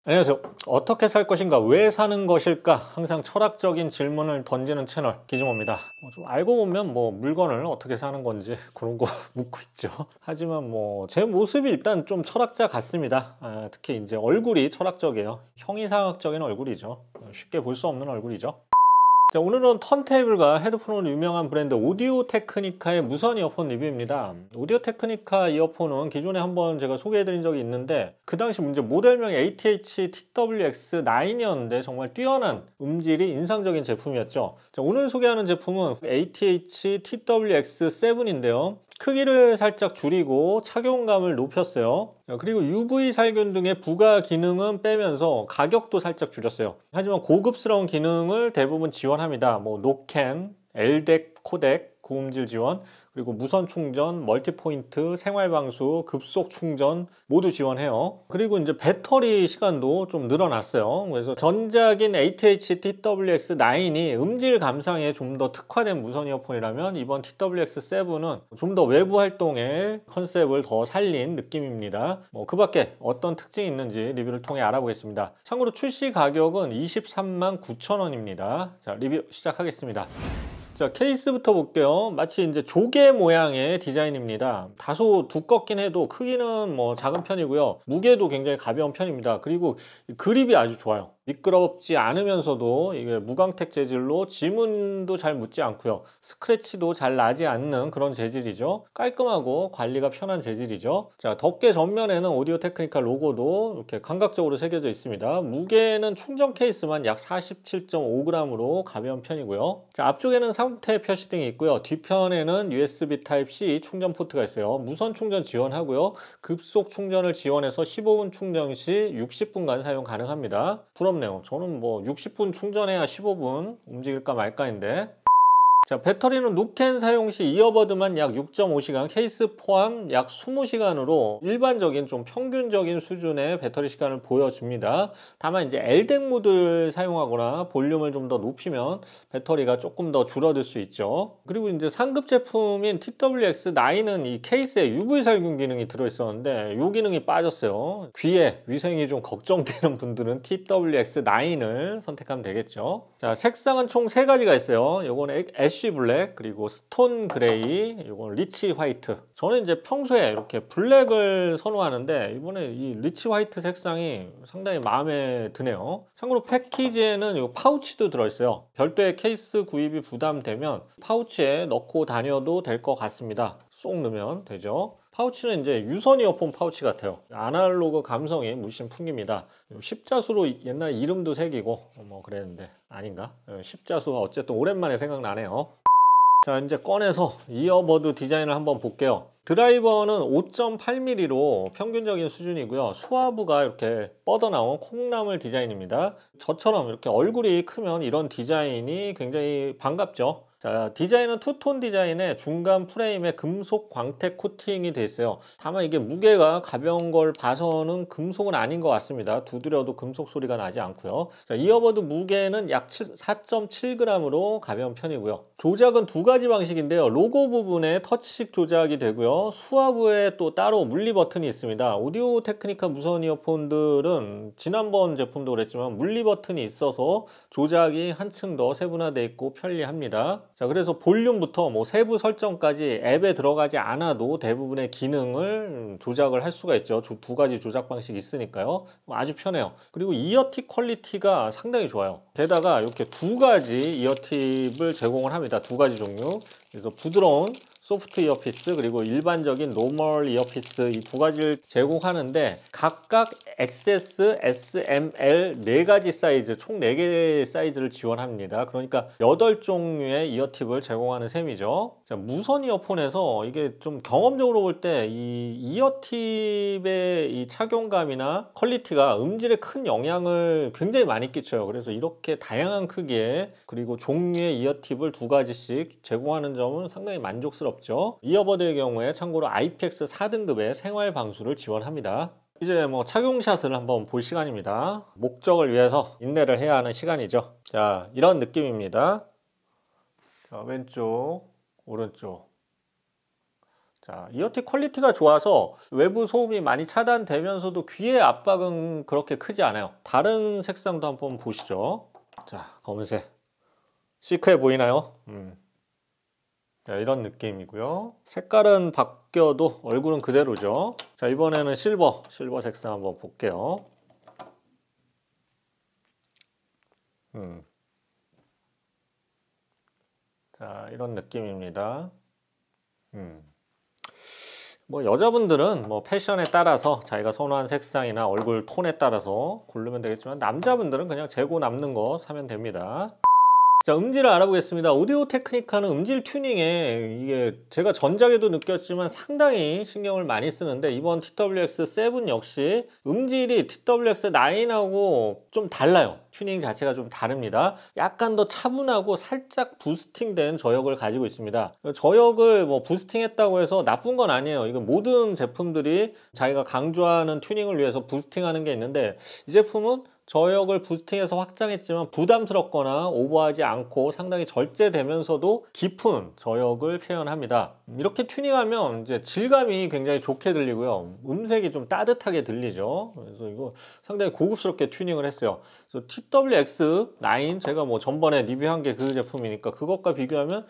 안녕하세요. 어떻게 살 것인가, 왜 사는 것일까, 항상 철학적인 질문을 던지는 채널 기즈모입니다. 좀 알고 보면 물건을 어떻게 사는 건지 그런 거 묻고 있죠. 하지만 제 모습이 일단 좀 철학자 같습니다. 특히 이제 얼굴이 철학적이에요. 형이상학적인 얼굴이죠. 쉽게 볼 수 없는 얼굴이죠. 자, 오늘은 턴테이블과 헤드폰으로 유명한 브랜드 오디오 테크니카의 무선 이어폰 리뷰입니다. 오디오 테크니카 이어폰은 기존에 한번 제가 소개해드린 적이 있는데, 그 당시 문제 모델명이 ATH-TWX9이었는데 정말 뛰어난 음질이 인상적인 제품이었죠. 자, 오늘 소개하는 제품은 ATH-TWX7인데요. 크기를 살짝 줄이고 착용감을 높였어요. 그리고 UV 살균 등의 부가 기능은 빼면서 가격도 살짝 줄였어요. 하지만 고급스러운 기능을 대부분 지원합니다. 노캔, LDEC 코덱, 고음질 지원, 그리고 무선 충전, 멀티포인트, 생활방수, 급속 충전 모두 지원해요. 그리고 이제 배터리 시간도 좀 늘어났어요. 그래서 전작인 ATH-TWX9이 음질 감상에 좀 더 특화된 무선 이어폰이라면, 이번 TWX7은 좀 더 외부 활동의 컨셉을 더 살린 느낌입니다. 그 밖에 어떤 특징이 있는지 리뷰를 통해 알아보겠습니다. 참고로 출시 가격은 23만 9천 원입니다. 자, 리뷰 시작하겠습니다. 자, 케이스부터 볼게요. 마치 이제 조개 모양의 디자인입니다. 다소 두껍긴 해도 크기는 작은 편이고요. 무게도 굉장히 가벼운 편입니다. 그리고 그립이 아주 좋아요. 미끄럽지 않으면서도 이게 무광택 재질로 지문도 잘 묻지 않고요. 스크래치도 잘 나지 않는 그런 재질이죠. 깔끔하고 관리가 편한 재질이죠. 자, 덮개 전면에는 오디오 테크니카 로고도 이렇게 감각적으로 새겨져 있습니다. 무게는 충전 케이스만 약 47.5g으로 가벼운 편이고요. 자, 앞쪽에는 상태 표시등이 있고요. 뒤편에는 USB Type-C 충전 포트가 있어요. 무선 충전 지원하고요. 급속 충전을 지원해서 15분 충전 시 60분간 사용 가능합니다. 부럽네요. 저는 60분 충전해야 15분 움직일까 말까인데. 자, 배터리는 노캔 사용 시 이어버드만 약 6.5시간, 케이스 포함 약 20시간으로 일반적인 좀 평균적인 수준의 배터리 시간을 보여줍니다. 다만 이제 LDEC 모드를 사용하거나 볼륨을 좀 더 높이면 배터리가 조금 더 줄어들 수 있죠. 그리고 이제 상급 제품인 TWX9은 이 케이스에 UV 살균 기능이 들어있었는데 이 기능이 빠졌어요. 귀에 위생이 좀 걱정되는 분들은 TWX9을 선택하면 되겠죠. 자, 색상은 총 3가지가 있어요. 요거는 애쉬 블랙, 그리고 스톤 그레이, 이건 리치 화이트. 저는 이제 평소에 이렇게 블랙을 선호하는데 이번에 이 리치 화이트 색상이 상당히 마음에 드네요. 참고로 패키지에는 이 파우치도 들어있어요. 별도의 케이스 구입이 부담되면 파우치에 넣고 다녀도 될 것 같습니다. 쏙 넣으면 되죠. 파우치는 이제 유선 이어폰 파우치 같아요. 아날로그 감성이 물씬 풍깁니다. 십자수로 옛날 이름도 새기고 그랬는데 아닌가? 십자수가 어쨌든 오랜만에 생각나네요. 자, 이제 꺼내서 이어버드 디자인을 한번 볼게요. 드라이버는 5.8mm로 평균적인 수준이고요. 수화부가 이렇게 뻗어나온 콩나물 디자인입니다. 저처럼 이렇게 얼굴이 크면 이런 디자인이 굉장히 반갑죠. 자, 디자인은 투톤 디자인에 중간 프레임에 금속 광택 코팅이 되어 있어요. 다만 이게 무게가 가벼운 걸 봐서는 금속은 아닌 것 같습니다. 두드려도 금속 소리가 나지 않고요. 자, 이어버드 무게는 약 4.7g으로 가벼운 편이고요. 조작은 2가지 방식인데요. 로고 부분에 터치식 조작이 되고요. 수화부에 또 따로 물리 버튼이 있습니다. 오디오 테크니카 무선 이어폰들은 지난번 제품도 그랬지만 물리 버튼이 있어서 조작이 한층 더 세분화되어 있고 편리합니다. 자, 그래서 볼륨부터 세부 설정까지 앱에 들어가지 않아도 대부분의 기능을 조작을 할 수가 있죠. 2가지 조작 방식이 있으니까요. 아주 편해요. 그리고 이어팁 퀄리티가 상당히 좋아요. 게다가 이렇게 2가지 이어팁을 제공을 합니다. 2가지 종류. 그래서 부드러운 소프트 이어피스, 그리고 일반적인 노멀 이어피스, 이 2가지를 제공하는데 각각 XS, SML 4가지 사이즈, 총 4개의 사이즈를 지원합니다. 그러니까 8종류의 이어팁을 제공하는 셈이죠. 자, 무선 이어폰에서 이게 좀 경험적으로 볼 때 이 이어팁의 이 착용감이나 퀄리티가 음질에 큰 영향을 굉장히 많이 끼쳐요. 그래서 이렇게 다양한 크기의 그리고 종류의 이어팁을 2가지씩 제공하는 점은 상당히 만족스럽죠. 이어버드의 경우에 참고로 IPX 4등급의 생활 방수를 지원합니다. 이제 착용샷을 한번 볼 시간입니다. 목적을 위해서 인내를 해야 하는 시간이죠. 자, 이런 느낌입니다. 자, 왼쪽, 오른쪽. 자, 이어팁 퀄리티가 좋아서 외부 소음이 많이 차단되면서도 귀의 압박은 그렇게 크지 않아요. 다른 색상도 한번 보시죠. 자, 검은색. 시크해 보이나요? 자, 이런 느낌이고요. 색깔은 바뀌어도 얼굴은 그대로죠. 자, 이번에는 실버 색상 한번 볼게요. 자, 이런 느낌입니다. 뭐 여자분들은 뭐 패션에 따라서 자기가 선호한 색상이나 얼굴 톤에 따라서 고르면 되겠지만 남자분들은 그냥 재고 남는 거 사면 됩니다. 자, 음질을 알아보겠습니다. 오디오 테크니카는 음질 튜닝에 이게 제가 전작에도 느꼈지만 상당히 신경을 많이 쓰는데 이번 TWX7 역시 음질이 TWX9하고 좀 달라요. 튜닝 자체가 좀 다릅니다. 약간 더 차분하고 살짝 부스팅된 저역을 가지고 있습니다. 저역을 뭐 부스팅했다고 해서 나쁜 건 아니에요. 이거 모든 제품들이 자기가 강조하는 튜닝을 위해서 부스팅하는 게 있는데 이 제품은 저역을 부스팅해서 확장했지만 부담스럽거나 오버하지 않고 상당히 절제되면서도 깊은 저역을 표현합니다. 이렇게 튜닝하면 이제 질감이 굉장히 좋게 들리고요. 음색이 좀 따뜻하게 들리죠. 그래서 이거 상당히 고급스럽게 튜닝을 했어요. 그래서 TWX9 제가 뭐 전번에 리뷰한 게 그 제품이니까 그것과 비교하면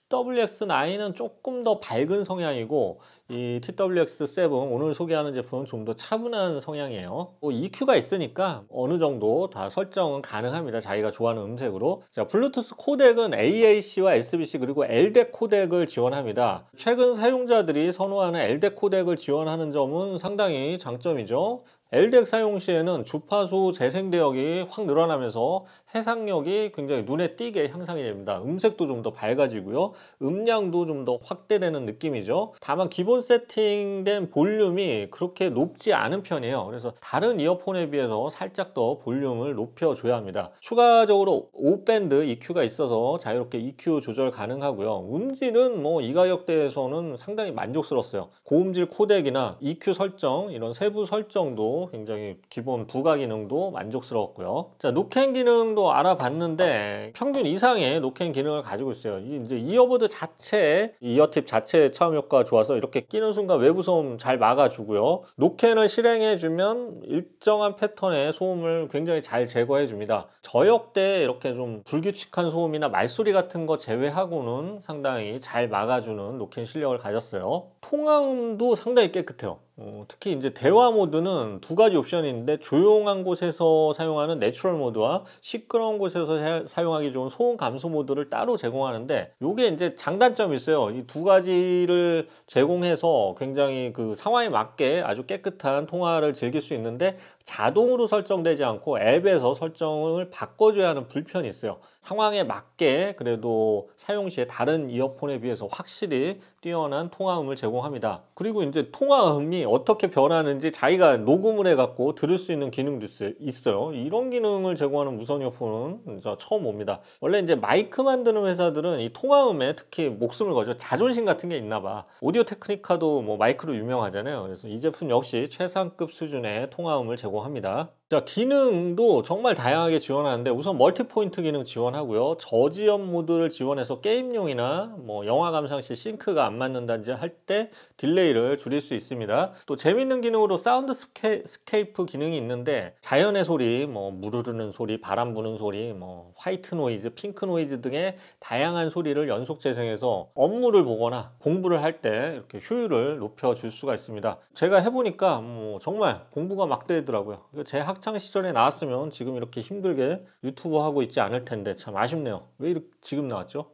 TWX9은 조금 더 밝은 성향이고 이 TWX7 오늘 소개하는 제품은 좀 더 차분한 성향이에요. EQ가 있으니까 어느 정도 다 설정은 가능합니다. 자기가 좋아하는 음색으로. 자, 블루투스 코덱은 AAC와 SBC 그리고 LDAC 코덱을 지원합니다. 최근 사용자들이 선호하는 LDAC 코덱을 지원하는 점은 상당히 장점이죠. LDAC 사용 시에는 주파수 재생대역이 확 늘어나면서 해상력이 굉장히 눈에 띄게 향상이 됩니다. 음색도 좀 더 밝아지고요. 음량도 좀 더 확대되는 느낌이죠. 다만 기본 세팅된 볼륨이 그렇게 높지 않은 편이에요. 그래서 다른 이어폰에 비해서 살짝 더 볼륨을 높여줘야 합니다. 추가적으로 5밴드 EQ가 있어서 자유롭게 EQ 조절 가능하고요. 음질은 뭐 이 가격대에서는 상당히 만족스러웠어요. 고음질 코덱이나 EQ 설정 이런 세부 설정도 굉장히 기본 부가 기능도 만족스러웠고요. 자, 노캔 기능도 알아봤는데 평균 이상의 노캔 기능을 가지고 있어요. 이제 이어버드 자체, 이어팁 자체 차음 효과가 좋아서 이렇게 끼는 순간 외부 소음 잘 막아주고요. 노캔을 실행해주면 일정한 패턴의 소음을 굉장히 잘 제거해줍니다. 저역 때 이렇게 좀 불규칙한 소음이나 말소리 같은 거 제외하고는 상당히 잘 막아주는 노캔 실력을 가졌어요. 통화음도 상당히 깨끗해요. 특히 이제 대화 모드는 두 가지 옵션이 있는데 조용한 곳에서 사용하는 내추럴 모드와 시끄러운 곳에서 사용하기 좋은 소음 감소 모드를 따로 제공하는데 이게 이제 장단점이 있어요. 이 두 가지를 제공해서 굉장히 그 상황에 맞게 아주 깨끗한 통화를 즐길 수 있는데 자동으로 설정되지 않고 앱에서 설정을 바꿔줘야 하는 불편이 있어요. 상황에 맞게 그래도 사용 시에 다른 이어폰에 비해서 확실히 뛰어난 통화음을 제공합니다. 그리고 이제 통화음이 어떻게 변하는지 자기가 녹음을 해갖고 들을 수 있는 기능도 있어요. 이런 기능을 제공하는 무선 이어폰은 처음 봅니다. 원래 이제 마이크 만드는 회사들은 이 통화음에 특히 목숨을 걸죠. 자존심 같은 게 있나 봐. 오디오 테크니카도 뭐 마이크로 유명하잖아요. 그래서 이 제품 역시 최상급 수준의 통화음을 제공합니다. 자, 기능도 정말 다양하게 지원하는데 우선 멀티포인트 기능 지원하고요. 저지연 모드를 지원해서 게임용이나 뭐 영화 감상 시 싱크가 안 맞는다든지 할 때 딜레이를 줄일 수 있습니다. 또 재밌는 기능으로 사운드 스케이프 기능이 있는데 자연의 소리, 뭐 물 흐르는 소리, 바람 부는 소리, 뭐 화이트 노이즈, 핑크 노이즈 등의 다양한 소리를 연속 재생해서 업무를 보거나 공부를 할 때 이렇게 효율을 높여줄 수가 있습니다. 제가 해보니까 뭐 정말 공부가 막 되더라고요. 제 학창 시절에 나왔으면 지금 이렇게 힘들게 유튜브 하고 있지 않을 텐데 참 아쉽네요. 왜 이렇게 지금 나왔죠?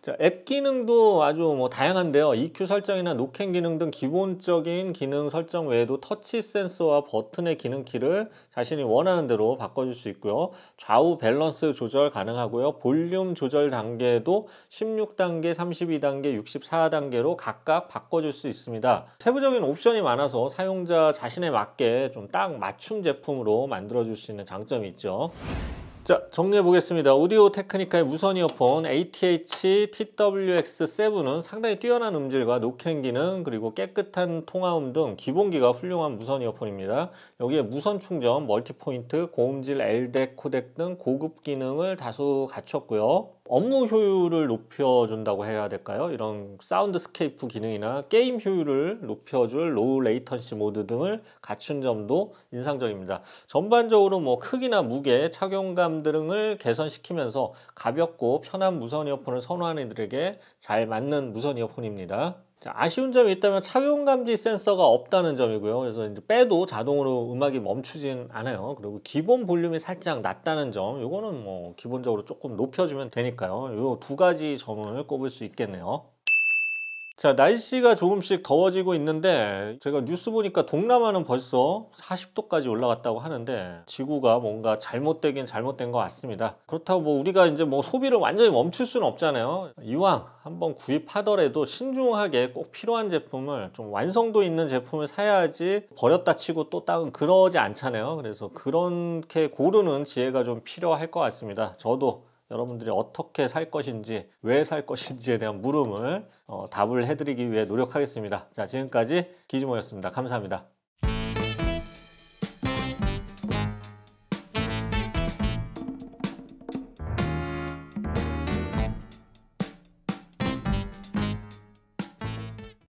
자, 앱 기능도 아주 뭐 다양한데요. EQ 설정이나 노캔 기능 등 기본적인 기능 설정 외에도 터치 센서와 버튼의 기능 키를 자신이 원하는 대로 바꿔줄 수 있고요. 좌우 밸런스 조절 가능하고요. 볼륨 조절 단계도 16단계, 32단계, 64단계로 각각 바꿔줄 수 있습니다. 세부적인 옵션이 많아서 사용자 자신에 맞게 좀 딱 맞춤 제품으로 만들어줄 수 있는 장점이 있죠. 자, 정리해 보겠습니다. 오디오 테크니카의 무선 이어폰 ATH TWX7은 상당히 뛰어난 음질과 노캔 기능 그리고 깨끗한 통화음 등 기본기가 훌륭한 무선 이어폰입니다. 여기에 무선 충전, 멀티포인트, 고음질 LDAC 코덱 등 고급 기능을 다수 갖췄고요. 업무 효율을 높여준다고 해야 될까요? 이런 사운드 스케이프 기능이나 게임 효율을 높여줄 로우 레이턴시 모드 등을 갖춘 점도 인상적입니다. 전반적으로 뭐 크기나 무게, 착용감 등을 개선시키면서 가볍고 편한 무선 이어폰을 선호하는 이들에게 잘 맞는 무선 이어폰입니다. 자, 아쉬운 점이 있다면 착용 감지 센서가 없다는 점이고요. 그래서 이제 빼도 자동으로 음악이 멈추진 않아요. 그리고 기본 볼륨이 살짝 낮다는 점, 이거는 뭐 기본적으로 조금 높여주면 되니까요. 요 두 가지 점을 꼽을 수 있겠네요. 자, 날씨가 조금씩 더워지고 있는데 제가 뉴스 보니까 동남아는 벌써 40도까지 올라갔다고 하는데 지구가 뭔가 잘못되긴 잘못된 것 같습니다. 그렇다고 뭐 우리가 이제 뭐 소비를 완전히 멈출 수는 없잖아요. 이왕 한번 구입하더라도 신중하게 꼭 필요한 제품을 좀 완성도 있는 제품을 사야지 버렸다 치고 또 다운 그러지 않잖아요. 그래서 그렇게 고르는 지혜가 좀 필요할 것 같습니다. 저도 여러분들이 어떻게 살 것인지, 왜 살 것인지에 대한 물음을 답을 해드리기 위해 노력하겠습니다. 자, 지금까지 기즈모였습니다. 감사합니다.